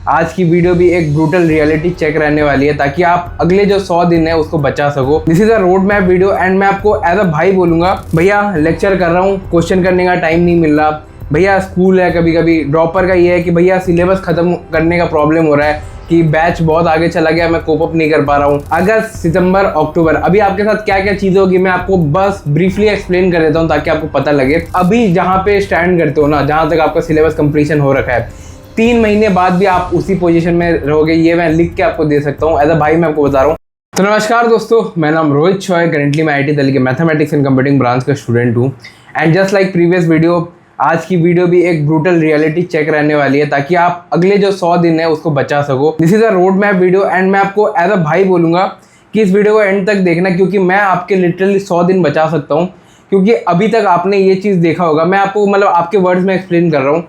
आज की वीडियो भी एक ब्रूटल रियलिटी चेक रहने वाली है ताकि आप अगले जो 100 दिन है उसको बचा सको। This is a road map video and मैं आपको एज अ भाई बोलूंगा, भैया लेक्चर कर रहा हूँ, क्वेश्चन करने का टाइम नहीं मिल रहा, भैया स्कूल है, कभी कभी ड्रॉपर का ये है कि भैया सिलेबस खत्म करने का प्रॉब्लम हो रहा है कि बैच बहुत आगे चला गया, मैं कोप अप नहीं कर पा रहा हूँ। अगस्त, सितंबर, अक्टूबर, अभी आपके साथ क्या क्या चीजें होगी मैं आपको बस ब्रीफली एक्सप्लेन कर देता हूँ ताकि आपको पता लगे। अभी जहाँ पे स्टैंड करते हो ना, जहाँ तक आपका सिलेबस कंप्लीशन हो रखा है, 3 महीने बाद भी आप उसी पोजीशन में रहोगे, ये मैं लिख के आपको दे सकता हूँ। एज अ भाई मैं आपको बता रहा हूँ। तो नमस्कार दोस्तों, मेरा नाम रोहित शॉय, करेंटली मैं IT दिल्ली के मैथमेटिक्स एंड कंप्यूटिंग ब्रांच का स्टूडेंट हूँ। And just like previous video, आज की वीडियो भी एक ब्रूटल रियलिटी चेक रहने वाली है ताकि आप अगले जो 100 दिन है उसको बचा सको। This is a road map video and मैं आपको एज अ भाई बोलूँगा कि इस वीडियो को एंड तक देखना, क्योंकि मैं आपके लिटरली 100 दिन बचा सकता हूँ। क्योंकि अभी तक आपने ये चीज़ देखा होगा, मैं आपको मतलब आपके वर्ड्स में एक्सप्लेन कर रहा हूँ,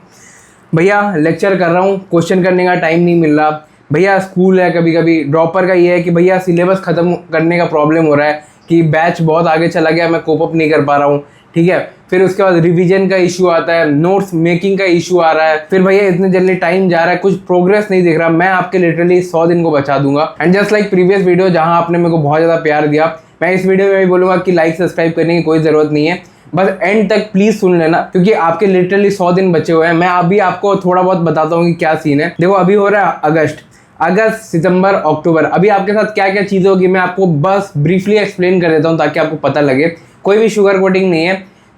भैया लेक्चर कर रहा हूँ, क्वेश्चन करने का टाइम नहीं मिल रहा, भैया स्कूल है, कभी कभी ड्रॉपर का ये है कि भैया सिलेबस खत्म करने का प्रॉब्लम हो रहा है कि बैच बहुत आगे चला गया, मैं कोप अप नहीं कर पा रहा हूँ। ठीक है, फिर उसके बाद रिवीजन का इशू आता है, नोट्स मेकिंग का इशू आ रहा है, फिर भैया इतने जल्दी टाइम जा रहा है, कुछ प्रोग्रेस नहीं दिख रहा। मैं आपके लिटरली 100 दिन को बचा दूंगा। And just like previous video जहां आपने मेरे को बहुत ज़्यादा प्यार दिया, मैं इस वीडियो में भी बोलूँगा कि लाइक सब्सक्राइब करने की कोई ज़रूरत नहीं है, बस एंड तक प्लीज सुन लेना, क्योंकि आपके लिटरली 100 दिन बचे हुए हैं। मैं अभी आपको थोड़ा बहुत बताता हूँ कि क्या सीन है। देखो अभी हो रहा है अगस्त, सितंबर, अक्टूबर, अभी आपके साथ क्या क्या चीज़ें होगी मैं आपको बस ब्रीफली एक्सप्लेन कर देता हूँ ताकि आपको पता लगे। कोई भी शुगर कोटिंग नहीं है।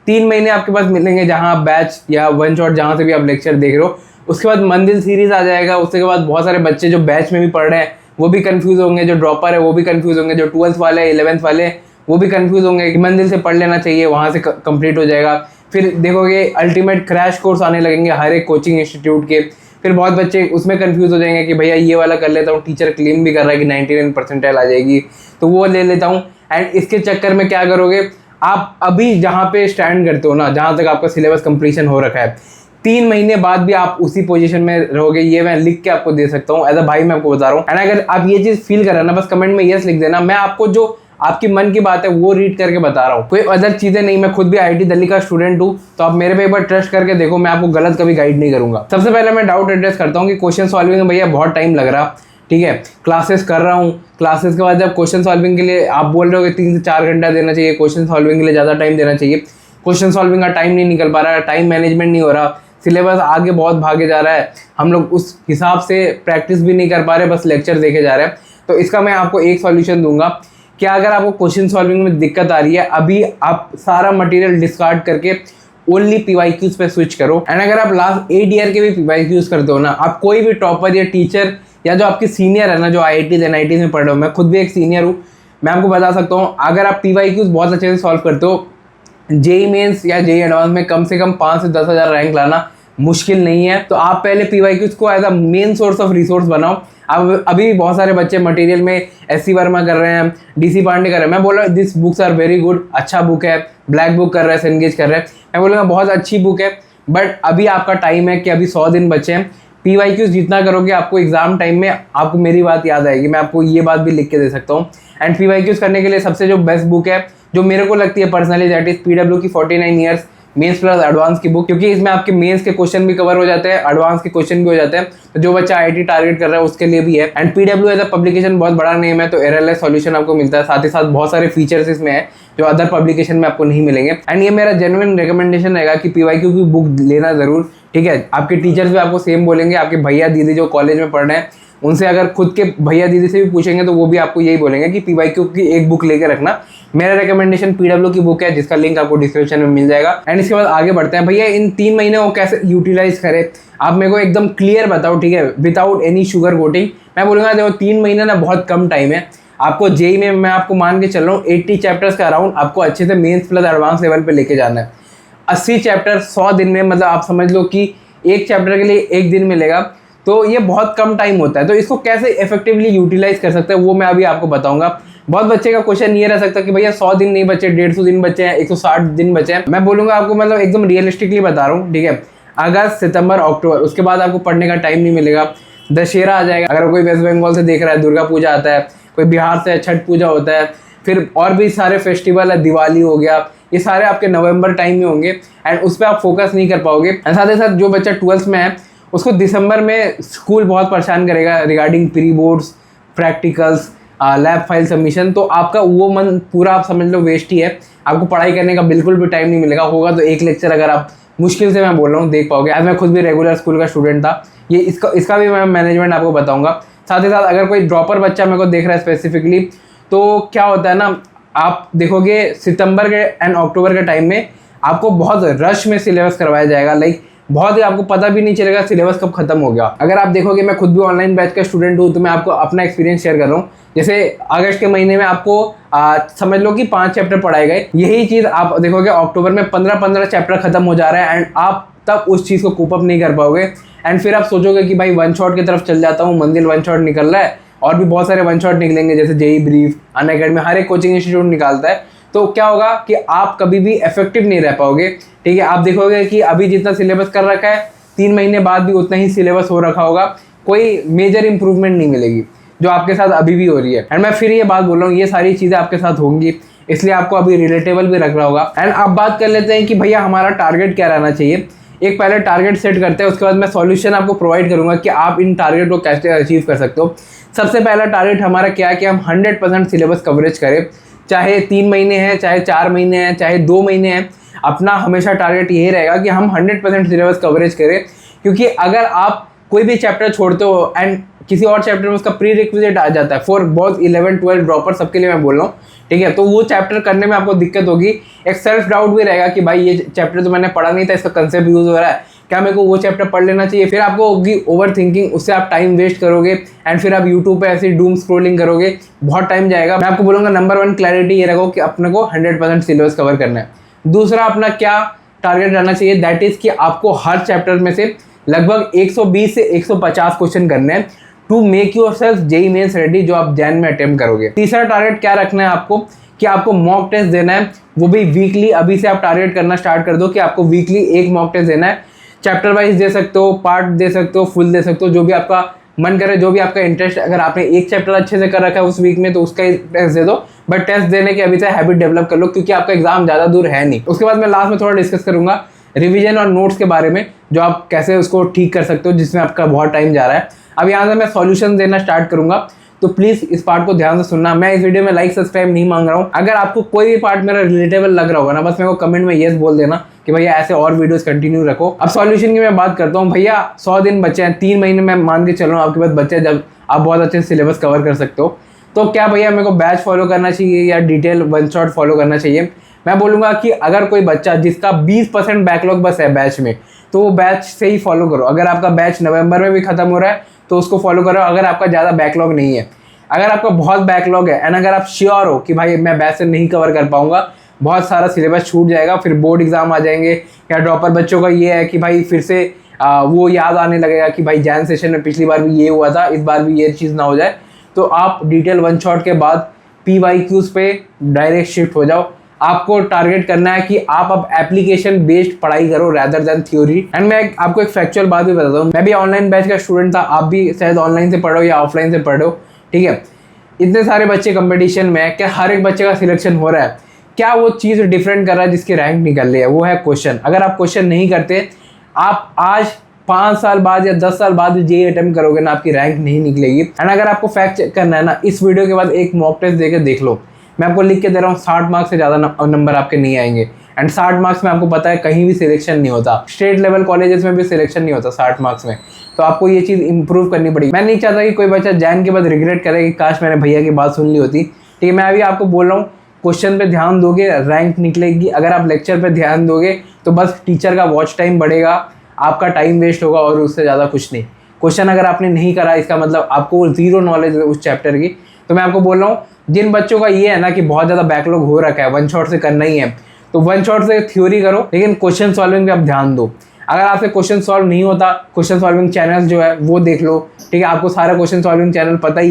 3 महीने आपके पास मिलेंगे जहाँ आप बैच या वन शॉट जहाँ से भी आप लेक्चर देख रहे हो, उसके बाद मंजिल सीरीज आ जाएगा। उसके बाद बहुत सारे बच्चे जो बैच में भी पढ़ रहे हैं वो भी कंफ्यूज होंगे, जो ड्रॉपर है वो भी कंफ्यूज होंगे, जो 12th वाले 11th वाले वो भी कंफ्यूज होंगे कि मंजिल से पढ़ लेना चाहिए, वहाँ से कंप्लीट हो जाएगा। फिर देखोगे अल्टीमेट क्रैश कोर्स आने लगेंगे हर एक कोचिंग इंस्टीट्यूट के, फिर बहुत बच्चे उसमें कंफ्यूज हो जाएंगे कि भैया ये वाला कर लेता हूँ, टीचर क्लेम भी कर रहा है कि 99 परसेंटाइल आ जाएगी तो वो ले लेता हूँ। एंड इसके चक्कर में क्या करोगे, आप अभी जहाँ पे स्टैंड करते हो ना, जहाँ तक आपका सिलेबस कंप्लीशन हो रखा है, 3 महीने बाद भी आप उसी पोजीशन में रहोगे, ये मैं लिख के आपको दे सकता हूँ। एज अ भाई मैं आपको बता रहा हूँ। एंड अगर आप ये चीज़ फील कर रहे हैं ना, बस कमेंट में यस लिख देना, मैं आपको जो आपकी मन की बात है वो रीड करके बता रहा हूँ, कोई अदर चीजें नहीं। मैं खुद भी IT दिल्ली का स्टूडेंट हूँ, तो आप मेरे पे एक बार ट्रस्ट करके देखो, मैं आपको गलत कभी गाइड नहीं करूंगा। सबसे पहले मैं डाउट एड्रेस करता हूँ कि क्वेश्चन सॉल्विंग में भैया बहुत टाइम लग रहा, ठीक है, क्लासेस कर रहा हूँ, क्लासेस के बाद जब क्वेश्चन सॉल्विंग के लिए आप बोल रहे हो कि 3 से 4 घंटा देना चाहिए, क्वेश्चन सॉल्विंग के लिए ज़्यादा टाइम देना चाहिए, क्वेश्चन सॉल्विंग का टाइम नहीं निकल पा रहा है, टाइम मैनेजमेंट नहीं हो रहा, सिलेबस आगे बहुत भागे जा रहा है, हम लोग उस हिसाब से प्रैक्टिस भी नहीं कर पा रहे, बस लेक्चर देखे जा रहे हैं। तो इसका मैं आपको एक सॉल्यूशन दूंगा कि अगर आपको क्वेश्चन सॉल्विंग में दिक्कत आ रही है, अभी आप सारा मटेरियल डिस्कार्ड करके ओनली PYQs पे स्विच करो। एंड अगर आप लास्ट 8 ईयर के भी PYQs करते हो ना, आप कोई भी टॉपर या टीचर या जो आपके सीनियर है ना, जो IITs NITs में पढ़ रहे हो, मैं खुद भी एक सीनियर हूँ, मैं आपको बता सकता हूँ, अगर आप PYQs बहुत अच्छे से सॉल्व करते हो, JEE मेंस या JEE एडवांस में कम से कम 5 से 10 हज़ार रैंक लाना मुश्किल नहीं है। तो आप पहले PYQs को as a main source of resource बनाओ। अब अभी भी बहुत सारे बच्चे मटेरियल में SC वर्मा कर रहे हैं, DC पांडे कर रहे हैं, मैं बोल रहा हूँ this books are very good, अच्छा बुक है, ब्लैक बुक कर रहे हैं, सेनगेज कर रहे हैं, मैं बोलूँगा बहुत अच्छी बुक है। बट अभी आपका टाइम है कि अभी 100 दिन बचे हैं। PYQs जितना करोगे आपको एग्जाम टाइम में आपको मेरी बात याद आएगी, मैं आपको ये बात भी लिख के दे सकता हूँ। एंड PYQs करने के लिए सबसे जो बेस्ट बुक है, जो मेरे को लगती है पर्सनली, दैट इज PW की 49 ईयर्स मेंस प्लस एडवांस की बुक, क्योंकि इसमें आपके मेंस के क्वेश्चन भी कवर हो जाते हैं, एडवांस के क्वेश्चन भी हो जाते हैं, तो जो बच्चा IT टारगेट कर रहा है उसके लिए भी है। And PW as a publication बहुत बड़ा नेम है, तो एररलेस सॉल्यूशन आपको मिलता है, साथ ही साथ बहुत सारे फीचर्स इसमें है जो अदर पब्लिकेशन में आपको नहीं मिलेंगे। एंड ये मेरा जेन्युइन रिकमेंडेशन रहेगा कि PYQ की बुक लेना जरूर, ठीक है। आपके टीचर्स भी आपको सेम बोलेंगे, आपके भैया दीदी जो कॉलेज में पढ़ रहे हैं उनसे अगर खुद के भैया दीदी से भी पूछेंगे तो वो भी आपको यही बोलेंगे कि PYQ की एक बुक लेके रखना। मेरा रिकमेंडेशन PW की बुक है, जिसका लिंक आपको डिस्क्रिप्शन में मिल जाएगा। एंड इसके बाद आगे बढ़ते हैं, भैया इन 3 महीने को कैसे यूटिलाइज करें, आप मेरे को एकदम क्लियर बताओ, ठीक है, विदाउट एनी शुगर कोटिंग। मैं बोलूँगा देखो 3 महीने ना बहुत कम टाइम है। आपको JEE में मैं आपको मान के चल रहा हूँ 80 चैप्टर्स के अराउंड आपको अच्छे से मेंस प्लस एडवांस लेवल पे लेके जाना है। 80 चैप्टर 100 दिन में, मतलब आप समझ लो कि एक चैप्टर के लिए 1 दिन मिलेगा, तो ये बहुत कम टाइम होता है। तो इसको कैसे इफेक्टिवली यूटिलाइज कर सकते हैं वो मैं अभी आपको बताऊंगा। बहुत बच्चे का क्वेश्चन ये रह सकता है कि भैया 100 दिन नहीं बचे, 150 दिन बचे हैं, 160 दिन बचे हैं। मैं बोलूंगा आपको, मतलब एकदम रियलिस्टिकली बता रहा हूँ, ठीक है, अगस्त, सितंबर, अक्टूबर, उसके बाद आपको पढ़ने का टाइम नहीं मिलेगा। दशहरा आ जाएगा, अगर कोई वेस्ट बंगाल से देख रहा है दुर्गा पूजा आता है, कोई बिहार से छठ पूजा होता है, फिर और भी सारे फेस्टिवल है, दिवाली हो गया, ये सारे आपके नवंबर टाइम में होंगे एंड उस पर आप फोकस नहीं कर पाओगे। साथ ही साथ जो बच्चा 12th में है उसको दिसंबर में स्कूल बहुत परेशान करेगा regarding pre boards, practicals, lab file submission. तो आपका वो मन पूरा आप समझ लो वेस्ट ही है। आपको पढ़ाई करने का बिल्कुल भी टाइम नहीं मिलेगा। होगा तो एक लेक्चर अगर आप मुश्किल से, मैं बोल रहा हूँ, देख पाओगे। आज मैं खुद भी रेगुलर स्कूल का स्टूडेंट था। ये इसका भी मैं मैनेजमेंट आपको बताऊंगा। साथ ही साथ अगर कोई ड्रॉपर बच्चा मेरे को देख रहा है स्पेसिफिकली, तो क्या होता है ना, आप देखोगे सितंबर के एंड अक्टूबर के टाइम में आपको बहुत रश में सिलेबस करवाया जाएगा। लाइक बहुत ही आपको पता भी नहीं चलेगा सिलेबस कब खत्म हो गया। अगर आप देखोगे, मैं खुद भी ऑनलाइन बैच का स्टूडेंट हूँ, तो मैं आपको अपना एक्सपीरियंस शेयर कर रहा हूँ। जैसे अगस्त के महीने में आपको समझ लो कि 5 चैप्टर पढ़ाए गए। यही चीज़ आप देखोगे अक्टूबर में 15 चैप्टर खत्म हो जा रहा है, एंड आप तब उस चीज़ को कूप अप नहीं कर पाओगे। एंड फिर आप सोचोगे कि भाई वन शॉट की तरफ चल जाता हूँ, मंजिल वन शॉट निकल रहा है, और भी बहुत सारे वन शॉट निकलेंगे, जैसे जेई ब्रीफ, अनअकैडमी, हर एक कोचिंग इंस्टीट्यूट निकालता है। तो क्या होगा कि आप कभी भी इफेक्टिव नहीं रह पाओगे। ठीक है, आप देखोगे कि अभी जितना सिलेबस कर रखा है, 3 महीने बाद भी उतना ही सिलेबस हो रखा होगा, कोई मेजर इंप्रूवमेंट नहीं मिलेगी, जो आपके साथ अभी भी हो रही है। एंड मैं फिर ये बात बोल रहा हूँ, ये सारी चीज़ें आपके साथ होंगी, इसलिए आपको अभी रिलेटेबल भी रख रहा होगा। एंड अब बात कर लेते हैं कि भैया हमारा टारगेट क्या रहना चाहिए। एक पहले टारगेट सेट करते हैं, उसके बाद मैं सॉल्यूशन आपको प्रोवाइड करूंगा कि आप इन टारगेट को कैसे अचीव कर सकते हो। सबसे पहला टारगेट हमारा क्या है कि हम 100% सिलेबस कवरेज करें, चाहे 3 महीने हैं, चाहे 4 महीने हैं, चाहे 2 महीने हैं। अपना हमेशा टारगेट यही रहेगा कि हम 100% सिलेबस कवरेज करें, क्योंकि अगर आप कोई भी चैप्टर छोड़ते हो एंड किसी और चैप्टर में उसका प्री रिक्विजिट आ जाता है, फॉर बहुत 11-12 ड्रॉपर सबके लिए मैं बोल रहा हूँ, ठीक है, तो वो चैप्टर करने में आपको दिक्कत होगी। एक सेल्फ डाउट भी रहेगा कि भाई ये चैप्टर तो मैंने पढ़ा नहीं था, इसका कंसेप्ट यूज हो रहा है, क्या मेरे को वो चैप्टर पढ़ लेना चाहिए। फिर आपको होगी ओवर थिंकिंग, उससे आप टाइम वेस्ट करोगे, एंड फिर आप यूट्यूब पे ऐसे डूम स्क्रोलिंग करोगे, बहुत टाइम जाएगा। मैं आपको बोलूँगा नंबर 1 क्लैरिटी ये रखो कि अपने को 100% सिलेबस कवर करना है। दूसरा अपना क्या टारगेट रहना चाहिए, दैट इज कि आपको हर चैप्टर में से लगभग 120 से 150 क्वेश्चन करने हैं to make yourself JEE Mains ready, जो आप जैन में अटेम्प्ट करोगे। तीसरा टारगेट क्या रखना है आपको कि आपको मॉक टेस्ट देना है, वो भी वीकली। अभी से आप टारगेट करना स्टार्ट कर दो कि आपको वीकली एक मॉक टेस्ट देना है। चैप्टर वाइज दे सकते हो, पार्ट दे सकते हो, फुल दे सकते हो, जो भी आपका मन करे, जो भी आपका इंटरेस्ट। अगर आपने एक चैप्टर अच्छे से कर रखा है उस वीक में, तो उसका टेस्ट दे दो, बट टेस्ट देने की अभी से हैबिट डेवलप कर लो, क्योंकि आपका एग्जाम ज़्यादा दूर है नहीं। उसके बाद मैं लास्ट में थोड़ा डिस्कस करूंगा रिवीजन और नोट्स के बारे में, जो आप कैसे उसको ठीक कर सकते हो, जिसमें आपका बहुत टाइम जा रहा है। अब यहाँ से मैं सॉल्यूशन देना स्टार्ट करूंगा, तो प्लीज़ इस पार्ट को ध्यान से सुनना। मैं इस वीडियो में लाइक सब्सक्राइब नहीं मांग रहा हूँ। अगर आपको कोई भी पार्ट मेरा रिलेटेबल लग रहा होगा ना, बस मेरे को कमेंट में येस बोल देना कि भैया ऐसे और वीडियोस कंटिन्यू रखो। अब सॉल्यूशन की मैं बात करता हूँ। भैया 100 दिन बचे हैं, 3 महीने मैं मान के चल रहा हूँ आपके पास बच्चे, जब आप बहुत अच्छे सिलेबस कवर कर सकते हो। तो क्या भैया मेरे को बैच फॉलो करना चाहिए या डिटेल वन शॉट फॉलो करना चाहिए? मैं बोलूँगा कि अगर कोई बच्चा जिसका 20% बैकलॉग बस है बैच में, तो वो बैच से ही फॉलो करो। अगर आपका बैच नवंबर में भी खत्म हो रहा है तो उसको फॉलो करो, अगर आपका ज़्यादा बैकलॉग नहीं है। अगर आपका बहुत बैकलॉग है एंड अगर आप श्योर हो कि भाई मैं बैच से नहीं कवर कर पाऊंगा, बहुत सारा सिलेबस छूट जाएगा, फिर बोर्ड एग्जाम आ जाएंगे, या ड्रॉपर बच्चों का ये है कि भाई फिर से वो याद आने लगेगा कि भाई जैन सेशन में पिछली बार भी ये हुआ था, इस बार भी ये चीज़ ना हो जाए, तो आप डिटेल वन शॉट के बाद PYQs पे डायरेक्ट शिफ्ट हो जाओ। आपको टारगेट करना है कि आप अब एप्लीकेशन बेस्ड पढ़ाई करो रैदर देन थ्योरी। एंड मैं आपको एक फैक्चुअल बात भी बताता हूँ, मैं भी ऑनलाइन बैच का स्टूडेंट था, आप भी शायद ऑनलाइन से पढ़ो या ऑफलाइन से पढ़ो, ठीक है। इतने सारे बच्चे कंपटीशन में, क्या हर एक बच्चे का सिलेक्शन हो रहा है? क्या वो चीज़ डिफरेंट कर रहा है जिसकी रैंक निकल रही है? वो है क्वेश्चन। अगर आप क्वेश्चन नहीं करते, आप आज 5 साल बाद या 10 साल बाद जेईई अटेम्प्ट करोगे ना, आपकी रैंक नहीं निकलेगी। एंड अगर आपको फैक्ट चेक करना है ना, इस वीडियो के बाद एक मॉक टेस्ट देकर देख लो। मैं आपको लिख के दे रहा हूँ 60 मार्क्स से ज़्यादा नंबर आपके नहीं आएंगे। एंड 60 मार्क्स में आपको पता है कहीं भी सिलेक्शन नहीं होता, स्टेट लेवल कॉलेजेस में भी सिलेक्शन नहीं होता 60 मार्क्स में। तो आपको ये चीज़ इंप्रूव करनी पड़ेगी। मैं नहीं चाहता कि कोई बच्चा जैन के बाद रिग्रेट करे कि काश मैंने भैया की बात सुन ली होती। ठीक है, मैं अभी आपको बोल रहा हूँ, क्वेश्चन पे ध्यान दोगे रैंक निकलेगी। अगर आप लेक्चर पे ध्यान दोगे तो बस टीचर का वॉच टाइम बढ़ेगा, आपका टाइम वेस्ट होगा और उससे ज़्यादा कुछ नहीं। क्वेश्चन अगर आपने नहीं करा, इसका मतलब आपको ज़ीरो नॉलेज है उस चैप्टर की। तो मैं आपको बोल रहा हूँ, जिन बच्चों का ये है ना कि बहुत ज़्यादा बैकलॉग हो रखा है, वन शॉट से करना ही है, तो वन शॉट से थ्योरी करो, लेकिन क्वेश्चन सॉल्विंग पे आप ध्यान दो। अगर आपसे क्वेश्चन सॉल्व नहीं होता, क्वेश्चन सॉल्विंग चैनल जो है वो देख लो, ठीक है। आपको सारे क्वेश्चन सॉल्विंग चैनल पता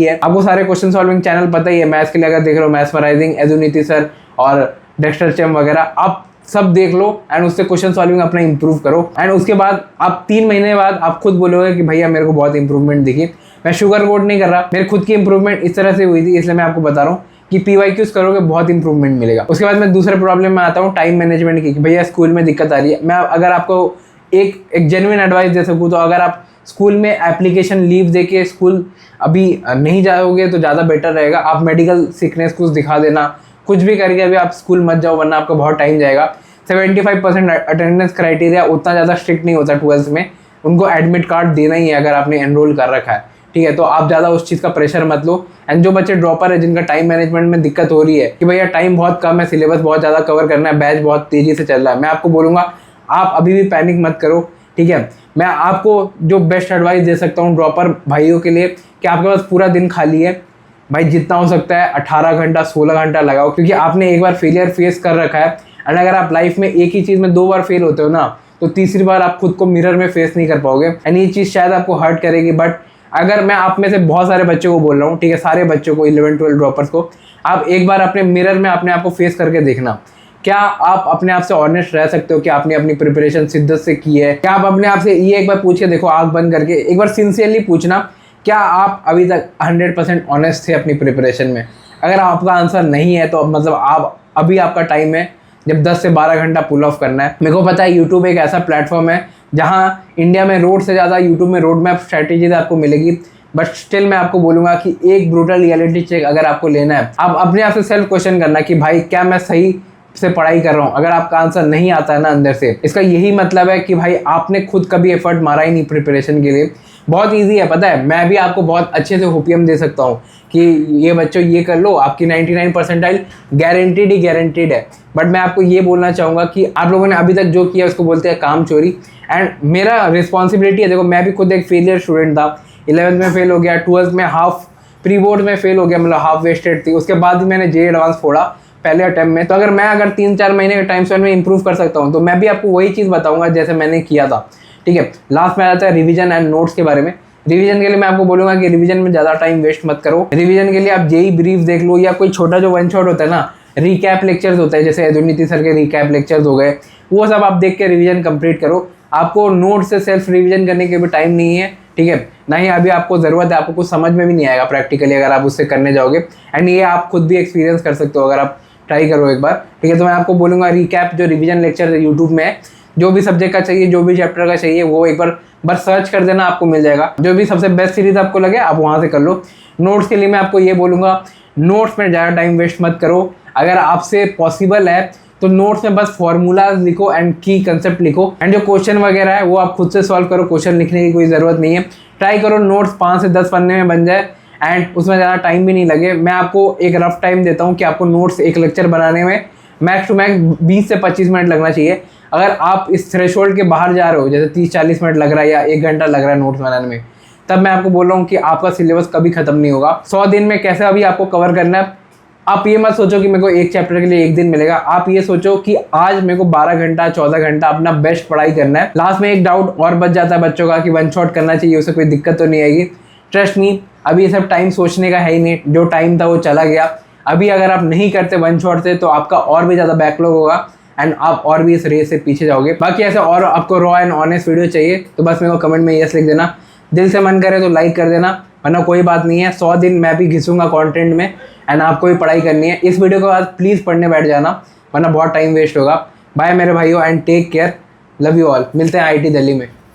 ही है, मैथ्स के लिए अगर देख रहे हो, मैथ्समराइजिंग, एजुनीति सर और डेक्स्टर चैम वगैरह, आप सब देख लो एंड उससे क्वेश्चन सॉल्विंग अपना इंप्रूव करो। एंड उसके बाद आप 3 महीने बाद आप खुद बोलोगे कि भैया मेरे को बहुत इंप्रूवमेंट दिखी। मैं शुगर कोट नहीं कर रहा, मेरी खुद की इंप्रूवमेंट इस तरह से हुई थी, इसलिए मैं आपको बता रहा हूँ कि PYQs करोगे बहुत इंप्रूवमेंट मिलेगा। उसके बाद मैं दूसरे प्रॉब्लम में आता हूँ, टाइम मैनेजमेंट की, कि भैया स्कूल में दिक्कत आ रही है। मैं अगर आपको एक जेन्युइन एडवाइस दे सकूँ तो अगर आप स्कूल में एप्लीकेशन लीव दे के स्कूल अभी नहीं जाओगे तो ज़्यादा बेटर रहेगा। आप मेडिकल सिकनेस कुछ दिखा देना, कुछ भी करके अभी आप स्कूल मत जाओ वरना आपका बहुत टाइम जाएगा। 75% अटेंडेंस क्राइटेरिया उतना ज़्यादा स्ट्रिक्ट नहीं होता 12th में, उनको एडमिट कार्ड देना ही है अगर आपने एनरोल कर रखा है, ठीक है। तो आप ज़्यादा उस चीज़ का प्रेशर मत लो। एंड जो बच्चे ड्रॉपर है जिनका टाइम मैनेजमेंट में दिक्कत हो रही है कि भैया टाइम बहुत कम है, सिलेबस बहुत ज़्यादा कवर करना है, बैच बहुत तेज़ी से चल रहा है, मैं आपको बोलूँगा आप अभी भी पैनिक मत करो, ठीक है। मैं आपको जो बेस्ट एडवाइस दे सकता हूँ ड्रॉपर भाइयों के लिए कि आपके पास पूरा दिन खाली है, भाई जितना हो सकता है 18 घंटा 16 घंटा लगाओ, क्योंकि आपने एक बार फेलियर फेस कर रखा है। एंड अगर आप लाइफ में एक ही चीज़ में 2 बार फेल होते हो ना, तो तीसरी बार आप खुद को मिरर में फेस नहीं कर पाओगे एंड ये चीज़ शायद आपको हर्ट करेगी। बट अगर मैं आप में से बहुत सारे बच्चों को बोल रहा हूँ, ठीक है, सारे बच्चों को 11-12 ड्रॉपर्स को, आप एक बार अपने मिरर में अपने आप को फेस करके देखना, क्या आप अपने आप से ऑनेस्ट रह सकते हो कि आपने अपनी प्रिपरेशन शिद्दत से की है? क्या आप अपने आप से ये एक बार पूछ के देखो, आँख बंद करके एक बार सिंसियरली पूछना, क्या आप अभी तक 100% ऑनेस्ट थे अपनी प्रिपरेशन में? अगर आपका आंसर नहीं है तो मतलब आप अभी आपका टाइम है जब 10 से 12 घंटा पुल ऑफ करना है। मेरे को पता है यूट्यूब एक ऐसा प्लेटफॉर्म है जहाँ इंडिया में रोड से ज़्यादा यूट्यूब में रोड मैप स्ट्रैटेजीज आपको मिलेगी, बट स्टिल मैं आपको बोलूँगा कि एक ब्रूटल रियलिटी चेक अगर आपको लेना है, आप अपने आप से सेल्फ क्वेश्चन करना कि भाई क्या मैं सही से पढ़ाई कर रहा हूँ। अगर आपका आंसर नहीं आता है ना अंदर से, इसका यही मतलब है कि भाई आपने खुद कभी एफर्ट मारा ही नहीं प्रिपरेशन के लिए। बहुत इजी है, पता है, मैं भी आपको बहुत अच्छे से होपियम दे सकता हूँ कि ये बच्चों ये कर लो, आपकी 99 परसेंटाइल गारंटीड ही गारंटीड है। बट मैं आपको ये बोलना चाहूँगा कि आप लोगों ने अभी तक जो किया उसको बोलते हैं काम चोरी। एंड मेरा रिस्पॉन्सिबिलिटी है, देखो मैं भी खुद एक फेलियर स्टूडेंट था, 11th में फेल हो गया, 12th में हाफ प्री बोर्ड में फेल हो गया, मतलब हाफ वेस्टेड थी। उसके बाद भी मैंने जे एडवांस फोड़ा पहले अटेम्प्ट में। तो अगर 3-4 महीने के टाइम स्पेन में इंप्रूव कर सकता हूँ तो मैं भी आपको वही चीज़ बताऊँगा जैसे मैंने किया था, ठीक है। लास्ट में आ जाता है रिवीजन एंड नोट्स के बारे में। रिवीजन के लिए मैं आपको बोलूँगा कि रिवीजन में ज़्यादा टाइम वेस्ट मत करो। रिवीजन के लिए आप जेई ब्रीफ देख लो या कोई छोटा जो वन शॉट होता है ना, रिकैप लेक्चर्स होता है, जैसे यदुनीति सर के रिकैप लेक्चर्स हो गए, वो सब आप देख के रिवीजन कंप्लीट करो। आपको नोट से सेल्फ रिवीजन करने के भी टाइम नहीं है, ठीक है, ना ही अभी आपको ज़रूरत है, आपको कुछ समझ में भी नहीं आएगा प्रैक्टिकली अगर आप उससे करने जाओगे। एंड ये आप खुद भी एक्सपीरियंस कर सकते हो अगर आप ट्राई करो एक बार, ठीक है। तो मैं आपको बोलूँगा रिकैप जो रिवीजन लेक्चर यूट्यूब में है, जो भी सब्जेक्ट का चाहिए, जो भी चैप्टर का चाहिए, वो एक बार बस सर्च कर देना, आपको मिल जाएगा। जो भी सबसे बेस्ट सीरीज़ आपको लगे आप वहाँ से कर लो। नोट्स के लिए मैं आपको ये बोलूँगा, नोट्स में ज़्यादा टाइम वेस्ट मत करो। अगर आपसे पॉसिबल है तो नोट्स में बस फॉर्मूलाज लिखो एंड की कंसेप्ट लिखो, एंड जो क्वेश्चन वगैरह है वो आप खुद से सॉल्व करो, क्वेश्चन लिखने की कोई ज़रूरत नहीं है। ट्राई करो नोट्स 5 से 10 पन्ने में बन जाए एंड उसमें ज़्यादा टाइम भी नहीं लगे। मैं आपको एक रफ टाइम देता हूँ कि आपको नोट्स एक लेक्चर बनाने में मैक्स टू मैक्स 20 से 25 मिनट लगना चाहिए। अगर आप इस थ्रेशोल्ड के बाहर जा रहे हो, जैसे 30-40 मिनट लग रहा है या 1 घंटा लग रहा है नोट्स बनाने में, तब मैं आपको बोल रहा हूँ कि आपका सिलेबस कभी खत्म नहीं होगा। 100 दिन में कैसे अभी आपको कवर करना है। आप ये मत सोचो कि मेरे को एक चैप्टर के लिए 1 दिन मिलेगा, आप ये सोचो कि आज मेरे को 12 घंटा 14 घंटा अपना बेस्ट पढ़ाई करना है। लास्ट में एक डाउट और बच जाता है बच्चों का कि वन शॉट करना चाहिए, उससे कोई दिक्कत तो नहीं आएगी। ट्रस्ट मी, अभी ये सब टाइम सोचने का है ही नहीं, जो टाइम था वो चला गया। अभी अगर आप नहीं करते वन शॉट से तो आपका और भी ज़्यादा बैकलॉग होगा एंड आप और भी इस रेस से पीछे जाओगे। बाकी ऐसे और आपको रॉ एंड ऑनेस्ट वीडियो चाहिए तो बस मेरे को कमेंट में यस लिख देना, दिल से मन करे तो लाइक कर देना, वरना कोई बात नहीं है। 100 दिन मैं भी घिसूंगा कंटेंट में एंड आपको भी पढ़ाई करनी है। इस वीडियो के बाद प्लीज़ पढ़ने बैठ जाना, वरना बहुत टाइम वेस्ट होगा। बाय मेरे भाइयों and take care, love you all. मिलते हैं IIT दिल्ली में।